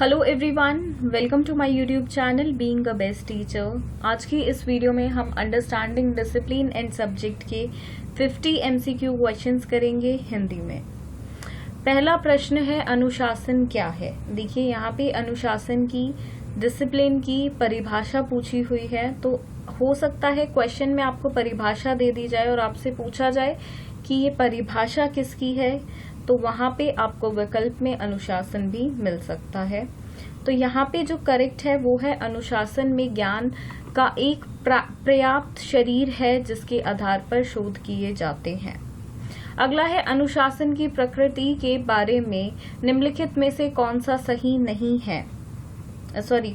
Hello everyone, welcome to my YouTube channel being a best teacher. आज की इस video में हम अंडरस्टैंडिंग डिसिप्लिन एंड सब्जेक्ट के 50 एमसीक्यू क्वेश्चंस करेंगे हिंदी में। पहला प्रश्न है, अनुशासन क्या है। देखिए यहाँ पे अनुशासन की, डिसिप्लिन की परिभाषा पूछी हुई है। तो हो सकता है क्वेश्चन में आपको परिभाषा दे दी जाए और आपसे पूछा जाए कि ये परिभाषा किसकी है, तो वहां पे आपको विकल्प में अनुशासन भी मिल सकता है। तो यहाँ पे जो करेक्ट है वो है, अनुशासन में ज्ञान का एक पर्याप्त शरीर है जिसके आधार पर शोध किए जाते हैं। अगला है, अनुशासन की प्रकृति के बारे में निम्नलिखित में से कौन सा सही नहीं है,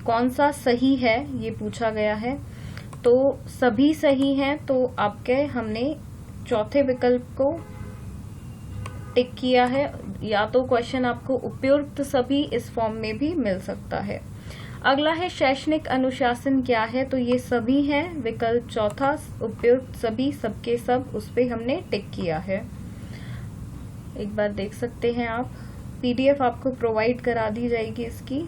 कौन सा सही है ये पूछा गया है। तो सभी सही हैं, तो आपके हमने चौथे विकल्प को टिक किया है। या तो क्वेश्चन आपको उपयुक्त सभी इस फॉर्म में भी मिल सकता है। अगला है, शैक्षणिक अनुशासन क्या है, तो ये सभी हैं। विकल्प चौथा उपयुक्त सभी, सबके सब, उस पे हमने टिक किया है। एक बार देख सकते हैं आप, पीडीएफ आपको प्रोवाइड करा दी जाएगी इसकी।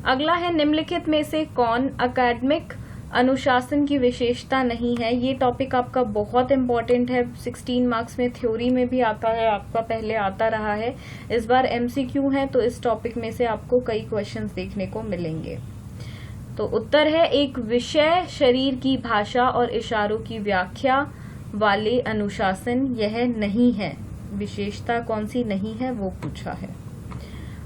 अगला है, निम्नलिखित में से कौन एकेडमिक अनुशासन की विशेषता नहीं है। ये टॉपिक आपका बहुत इंपॉर्टेंट है, 16 मार्क्स में थ्योरी में भी आता है, आपका पहले आता रहा है, इस बार एमसीक्यू है, तो इस टॉपिक में से आपको कई क्वेश्चंस देखने को मिलेंगे। तो उत्तर है, एक विषय शरीर की भाषा और इशारों की व्याख्या वाले अनुशासन यह नहीं है। विशेषता कौन सी नहीं है वो पूछा है।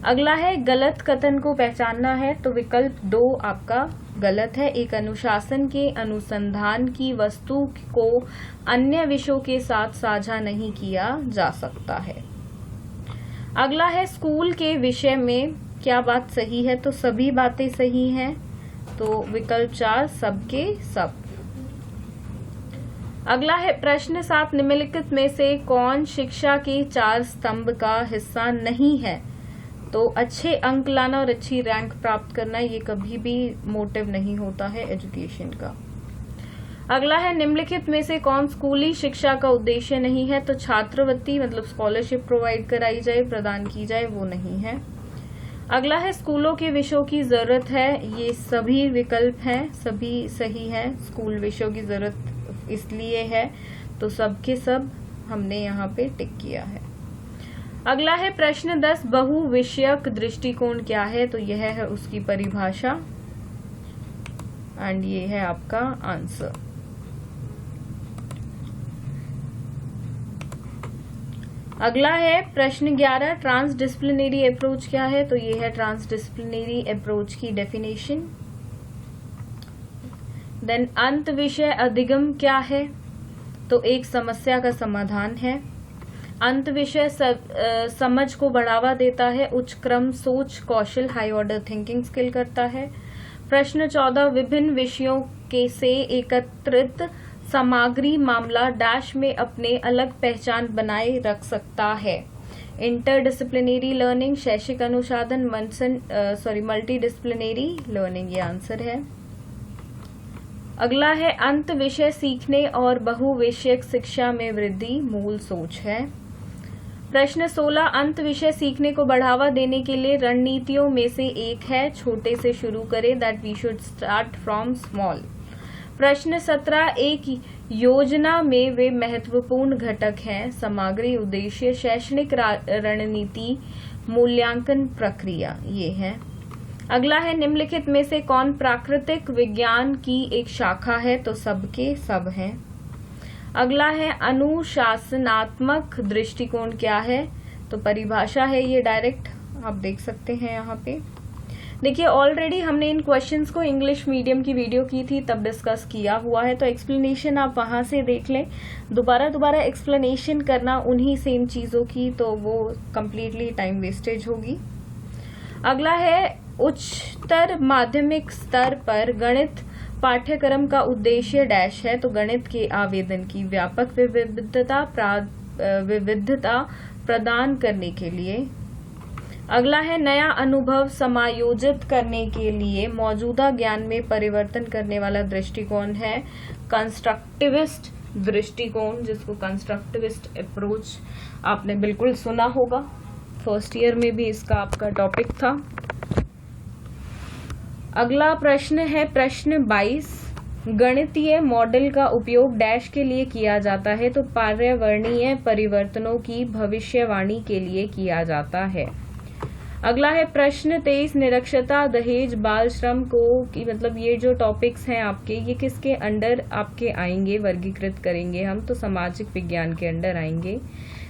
अगला है, गलत कथन को पहचानना है, तो विकल्प 2 आपका गलत है। एक अनुशासन के अनुसंधान की वस्तु को अन्य विषयों के साथ साझा नहीं किया जा सकता है। अगला है, स्कूल के विषय में क्या बात सही है, तो सभी बातें सही हैं, तो विकल्प 4 सबके सब। अगला है, प्रश्न 7, निम्नलिखित में से कौन शिक्षा के 4 स्तंभ का हिस्सा नहीं है। तो अच्छे अंक लाना और अच्छी रैंक प्राप्त करना, ये कभी भी मोटिव नहीं होता है एजुकेशन का। अगला है, निम्नलिखित में से कौन स्कूली शिक्षा का उद्देश्य नहीं है, तो छात्रवृत्ति मतलब स्कॉलरशिप प्रोवाइड कराई जाए, प्रदान की जाए, वो नहीं है। अगला है, स्कूलों के विषयों की जरूरत है, ये सभी विकल्प हैं, सभी सही हैं। स्कूल विषयों की जरूरत इसलिए है, तो सबके सब हमने यहाँ पे टिक किया है। अगला है, प्रश्न 10, बहुविषयक दृष्टिकोण क्या है, तो यह है उसकी परिभाषा एंड ये है आपका आंसर। अगला है, प्रश्न 11, ट्रांसडिसिप्लिनरी अप्रोच क्या है, तो ये है ट्रांसडिसिप्लिनरी अप्रोच की डेफिनेशन। देन अंत विषय अधिगम क्या है, तो एक समस्या का समाधान है। अंत विषय समझ को बढ़ावा देता है, उच्च क्रम सोच कौशल हाई ऑर्डर थिंकिंग स्किल करता है। प्रश्न 14, विभिन्न विषयों के से एकत्रित सामग्री मामला डैश में अपने अलग पहचान बनाए रख सकता है। इंटरडिसिप्लिनरी लर्निंग, शैक्षिक अनुशासन, मल्टीडिसिप्लिनरी लर्निंग, ये आंसर है। अगला है, अंत विषय सीखने और बहुविषयक शिक्षा में वृद्धि मूल सोच है। प्रश्न 16, अंत विषय सीखने को बढ़ावा देने के लिए रणनीतियों में से एक है छोटे से शुरू करें, that we should start from small. प्रश्न 17, एक योजना में वे महत्वपूर्ण घटक हैं, सामग्री, उद्देश्य, शैक्षणिक रणनीति, मूल्यांकन प्रक्रिया, ये है। अगला है, निम्नलिखित में से कौन प्राकृतिक विज्ञान की एक शाखा है, तो सबके सब हैं। अगला है, अनुशासनात्मक दृष्टिकोण क्या है, तो परिभाषा है ये डायरेक्ट, आप देख सकते हैं यहाँ पे। देखिए ऑलरेडी हमने इन क्वेश्चंस को इंग्लिश मीडियम की वीडियो की थी तब डिस्कस किया हुआ है, तो एक्सप्लेनेशन आप वहां से देख लें। दोबारा एक्सप्लेनेशन करना उन्हीं सेम चीजों की, तो वो कम्प्लीटली टाइम वेस्टेज होगी। अगला है, उच्चतर माध्यमिक स्तर पर गणित पाठ्यक्रम का उद्देश्य डैश है, तो गणित के आवेदन की व्यापक विविधता प्रदान करने के लिए। अगला है, नया अनुभव समायोजित करने के लिए मौजूदा ज्ञान में परिवर्तन करने वाला दृष्टिकोण है कंस्ट्रक्टिविस्ट दृष्टिकोण, जिसको कंस्ट्रक्टिविस्ट अप्रोच आपने बिल्कुल सुना होगा, फर्स्ट ईयर में भी इसका आपका टॉपिक था। अगला प्रश्न है प्रश्न 22। गणितीय मॉडल का उपयोग डैश के लिए किया जाता है, तो पर्यावरणीय परिवर्तनों की भविष्यवाणी के लिए किया जाता है। अगला है प्रश्न 23। निरक्षरता, दहेज, बाल श्रम को कि मतलब ये जो टॉपिक्स हैं आपके, ये किसके अंडर आपके आएंगे, वर्गीकृत करेंगे हम, तो सामाजिक विज्ञान के अंडर आएंगे।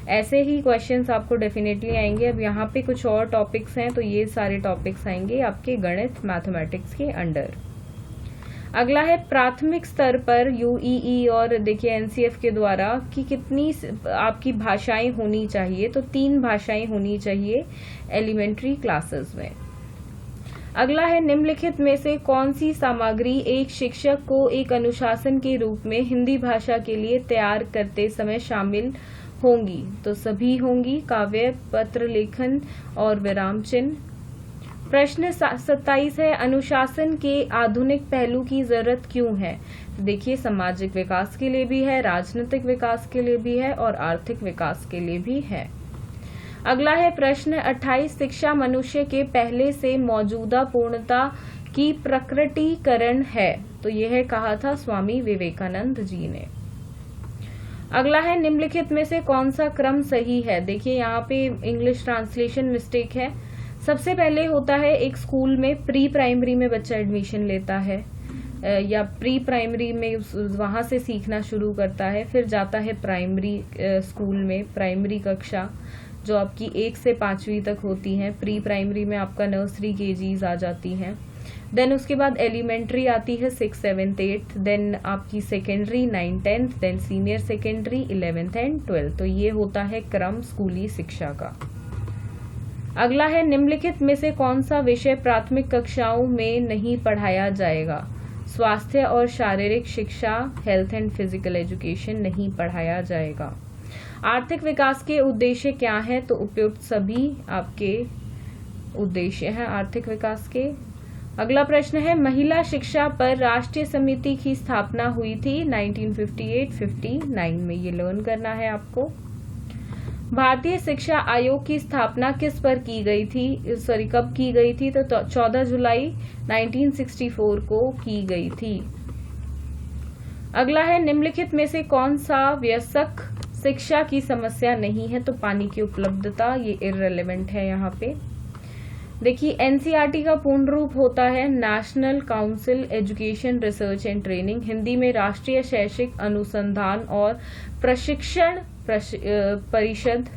ऐसे ही क्वेश्चंस आपको डेफिनेटली आएंगे। अब यहाँ पे कुछ और टॉपिक्स हैं, तो ये सारे टॉपिक्स आएंगे आपके गणित, मैथमेटिक्स के अंडर। अगला है प्राथमिक स्तर पर यूईई और देखिए एनसीएफ के द्वारा कि कितनी आपकी भाषाएं होनी चाहिए, तो 3 भाषाएं होनी चाहिए एलिमेंट्री क्लासेस में। अगला है निम्नलिखित में से कौन सी सामग्री एक शिक्षक को एक अनुशासन के रूप में हिंदी भाषा के लिए तैयार करते समय शामिल होंगी, तो सभी होंगी, काव्य, पत्र लेखन और विराम चिन्ह। प्रश्न 27 है अनुशासन के आधुनिक पहलू की जरूरत क्यों है, तो देखिए सामाजिक विकास के लिए भी है, राजनीतिक विकास के लिए भी है और आर्थिक विकास के लिए भी है। अगला है प्रश्न 28। शिक्षा मनुष्य के पहले से मौजूदा पूर्णता की प्रकटीकरण है, तो यह कहा था स्वामी विवेकानंद जी ने। अगला है निम्नलिखित में से कौन सा क्रम सही है, देखिए यहाँ पे इंग्लिश ट्रांसलेशन मिस्टेक है। सबसे पहले होता है एक स्कूल में प्री प्राइमरी में बच्चा एडमिशन लेता है या प्री प्राइमरी में वहां से सीखना शुरू करता है, फिर जाता है प्राइमरी स्कूल में, प्राइमरी कक्षा जो आपकी 1 से 5वीं तक होती हैं। प्री प्राइमरी में आपका नर्सरी केजीज आ जाती हैं। देन उसके बाद एलिमेंट्री आती है 6, 7, 8, देन आपकी secondary 9, 10, then senior secondary 11th and 12th। तो ये होता है क्रम स्कूली शिक्षा का। अगला है निम्नलिखित में से कौन सा विषय प्राथमिक कक्षाओं में नहीं पढ़ाया जाएगा, स्वास्थ्य और शारीरिक शिक्षा, हेल्थ एंड फिजिकल एजुकेशन नहीं पढ़ाया जाएगा। आर्थिक विकास के उद्देश्य क्या हैं, तो उपयुक्त सभी आपके उद्देश्य हैं आर्थिक विकास के। अगला प्रश्न है महिला शिक्षा पर राष्ट्रीय समिति की स्थापना हुई थी 1958-59 में, ये लर्न करना है आपको। भारतीय शिक्षा आयोग की स्थापना किस पर की गई थी, कब की गई थी, तो 14 जुलाई 1964 को की गई थी। अगला है निम्नलिखित में से कौन सा वयस्क शिक्षा की समस्या नहीं है, तो पानी की उपलब्धता, ये इररिलेवेंट है यहाँ पे। देखिए एनसीईआरटी का पूर्ण रूप होता है national council education research and training, Hindi में राष्ट्रीय शैक्षिक अनुसंधान और प्रशिक्षण परिषद।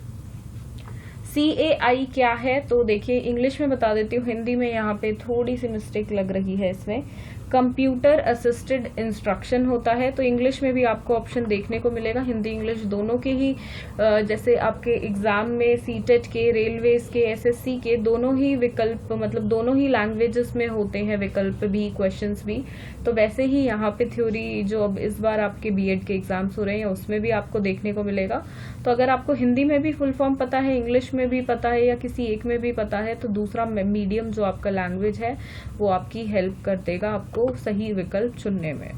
CAI क्या है, तो देखिए इंग्लिश में बता देती हूँ, हिंदी में यहाँ पे थोड़ी सी मिस्टेक लग रही है इसमें। कंप्यूटर असिस्टेड इंस्ट्रक्शन होता है, तो इंग्लिश में भी आपको ऑप्शन देखने को मिलेगा, हिंदी इंग्लिश दोनों के ही। जैसे आपके एग्जाम में सीटेट के, रेलवेज के, SSC के दोनों ही विकल्प, मतलब दोनों ही लैंग्वेजेस में होते हैं विकल्प भी, क्वेश्चंस भी। तो वैसे ही यहाँ पे थ्योरी जो अब इस बार आपके बीएड के एग्जाम्स हो रहे हैं उसमें भी आपको देखने को मिलेगा। तो अगर आपको हिंदी में भी फुल फॉर्म पता है, इंग्लिश में भी पता है या किसी एक में भी पता है, तो दूसरा मीडियम जो आपका लैंग्वेज है वो आपकी हेल्प कर देगा आपको सही विकल्प चुनने में।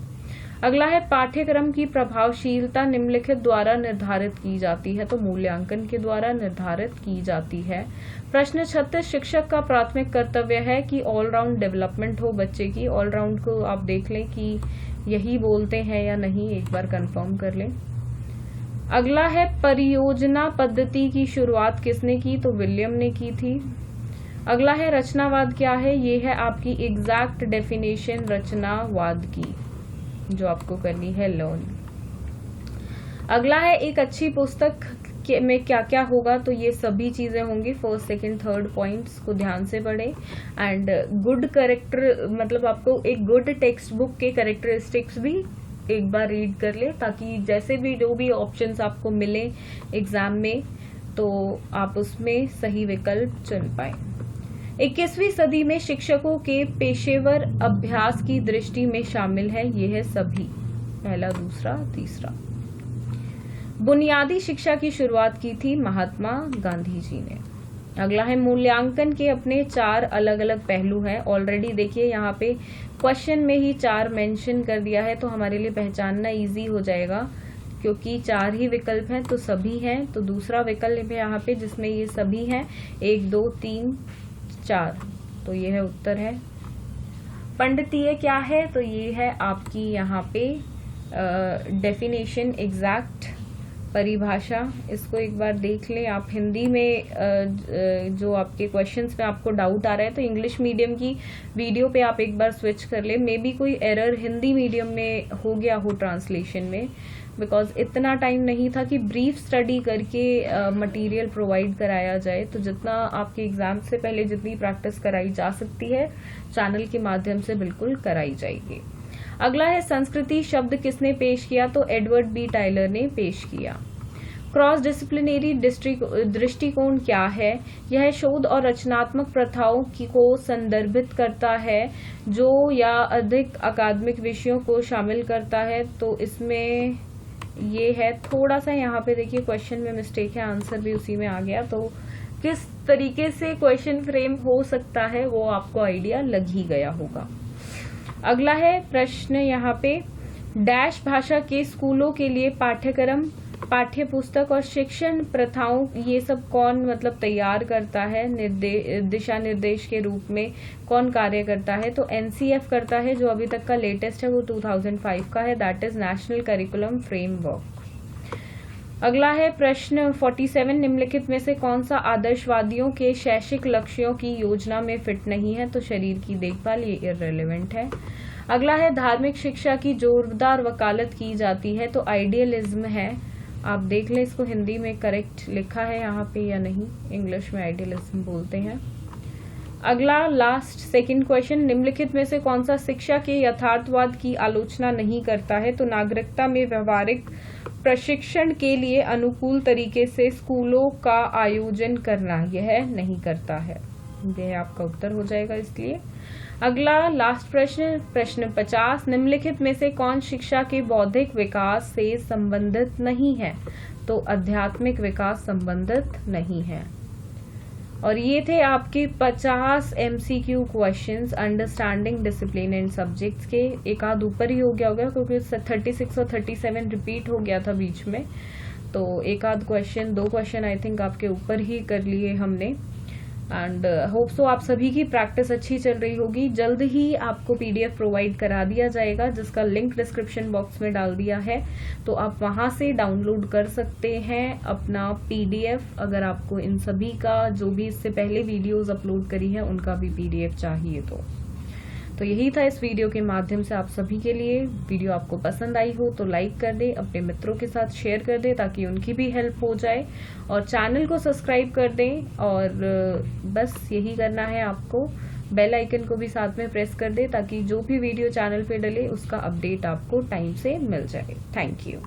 अगला है पाठ्यक्रम की प्रभावशीलता निम्नलिखित द्वारा निर्धारित की जाती है, तो मूल्यांकन के द्वारा निर्धारित की जाती है। प्रश्न 36। शिक्षक का प्राथमिक कर्तव्य है कि ऑलराउंड डेवलपमेंट हो बच्चे की। ऑलराउंड को आप देख लें कि यही बोलते हैं या नहीं, एक बार कंफर्म कर लें। अगला है परियोजना पद्धति की शुरुआत किसने की, तो विलियम ने की थी। अगला है रचनावाद क्या है, ये है आपकी एग्जैक्ट डेफिनेशन रचनावाद की जो आपको करनी है लर्न। अगला है एक अच्छी पुस्तक में क्या क्या होगा, तो ये सभी चीजें होंगी। 1st, 2nd, 3rd पॉइंट्स को ध्यान से पढ़ें। एंड गुड करेक्टर, मतलब आपको एक गुड टेक्स्ट बुक के करेक्टरिस्टिक्स भी एक बार रीड कर ले, ताकि जैसे भी जो भी ऑप्शंस आपको मिले एग्जाम में तो आप उसमें सही विकल्प चुन पाए। 21वीं सदी में शिक्षकों के पेशेवर अभ्यास की दृष्टि में शामिल है, ये है सभी, पहला, दूसरा, तीसरा। बुनियादी शिक्षा की शुरुआत की थी महात्मा गांधी जी ने। अगला है मूल्यांकन के अपने 4 अलग अलग पहलू हैं। ऑलरेडी देखिए यहाँ पे क्वेश्चन में ही 4 मेंशन कर दिया है, तो हमारे लिए पहचानना इजी हो जाएगा क्योंकि 4 ही विकल्प हैं, तो सभी हैं। तो दूसरा विकल्प है यहाँ पे जिसमें ये सभी हैं, 1, 2, 3, 4, तो ये है उत्तर है। पंडितीय क्या है, तो ये है आपकी यहाँ पे डेफिनेशन, एग्जैक्ट परिभाषा। इसको एक बार देख लें आप। हिंदी में जो आपके क्वेश्चंस में आपको डाउट आ रहा है तो इंग्लिश मीडियम की वीडियो पे आप एक बार स्विच कर लें। मे बी कोई एरर हिंदी मीडियम में हो गया हो ट्रांसलेशन में, बिकॉज इतना टाइम नहीं था कि ब्रीफ स्टडी करके मटेरियल प्रोवाइड कराया जाए। तो जितना आपके एग्जाम से पहले जितनी प्रैक्टिस कराई जा सकती है चैनल के माध्यम से बिल्कुल कराई जाएगी। अगला है संस्कृति शब्द किसने पेश किया, तो एडवर्ड बी टाइलर ने पेश किया। क्रॉस डिसिप्लिनरी दृष्टिकोण क्या है, यह शोध और रचनात्मक प्रथाओं को संदर्भित करता है जो या अधिक अकादमिक विषयों को शामिल करता है। तो इसमें ये है, थोड़ा सा यहाँ पे देखिए क्वेश्चन में मिस्टेक है, आंसर भी उसी में आ गया। तो किस तरीके से क्वेश्चन फ्रेम हो सकता है वो आपको आइडिया लग ही गया होगा। अगला है प्रश्न यहाँ पे, डैश भाषा के स्कूलों के लिए पाठ्यक्रम, पाठ्य पुस्तक और शिक्षण प्रथाओं ये सब कौन मतलब तैयार करता है, दिशा निर्देश के रूप में कौन कार्य करता है, तो एनसीएफ करता है। जो अभी तक का लेटेस्ट है वो 2005 का है, that is national curriculum framework. अगला है प्रश्न 47, निम्नलिखित में से कौन सा आदर्शवादियों के शैक्षिक लक्ष्यों की योजना में फिट नहीं है, तो शरीर की देखभाल, ये इररिलेवेंट है। अगला है धार्मिक शिक्षा की जोरदार वकालत की जाती है, तो आइडियलिज्म है। आप देख लें इसको हिंदी में करेक्ट लिखा है यहाँ पे या नहीं, इंग्लिश में आइडियलिज्म बोलते हैं। अगला लास्ट सेकंड क्वेश्चन, निम्नलिखित में से कौन सा शिक्षा के यथार्थवाद की आलोचना नहीं करता है, तो नागरिकता में व्यवहारिक प्रशिक्षण के लिए अनुकूल तरीके से स्कूलों का आयोजन करना यह नहीं करता है। यह आपका उत्तर हो जाएगा इसलिए। अगला लास्ट प्रश्न, प्रश्न 50, निम्नलिखित में से कौन शिक्षा के बौद्धिक विकास से संबंधित नहीं है, तो आध्यात्मिक विकास संबंधित नहीं है। और ये थे आपके 50 MCQ questions understanding discipline and subjects के। एक आध ऊपर ही हो गया होगा क्योंकि 36 और 37 रिपीट हो गया था बीच में, तो एक आध क्वेश्चन, 2 क्वेश्चन आई थिंक आपके ऊपर ही कर लिए हमने। एंड होप सो आप सभी की प्रैक्टिस अच्छी चल रही होगी। जल्द ही आपको PDF प्रोवाइड करा दिया जाएगा जिसका लिंक डिस्क्रिप्शन बॉक्स में डाल दिया है, तो आप वहां से डाउनलोड कर सकते हैं अपना PDF। अगर आपको इन सभी का जो भी इससे पहले वीडियोस अपलोड करी है उनका भी PDF चाहिए तो यही था इस वीडियो के माध्यम से आप सभी के लिए। वीडियो आपको पसंद आई हो तो लाइक कर दे, अपने मित्रों के साथ शेयर कर दे ताकि उनकी भी हेल्प हो जाए, और चैनल को सब्सक्राइब कर दें। और बस यही करना है आपको, बेल आइकन को भी साथ में प्रेस कर दे ताकि जो भी वीडियो चैनल पे डले उसका अपडेट आपको टाइम से मिल जाए। Thank you.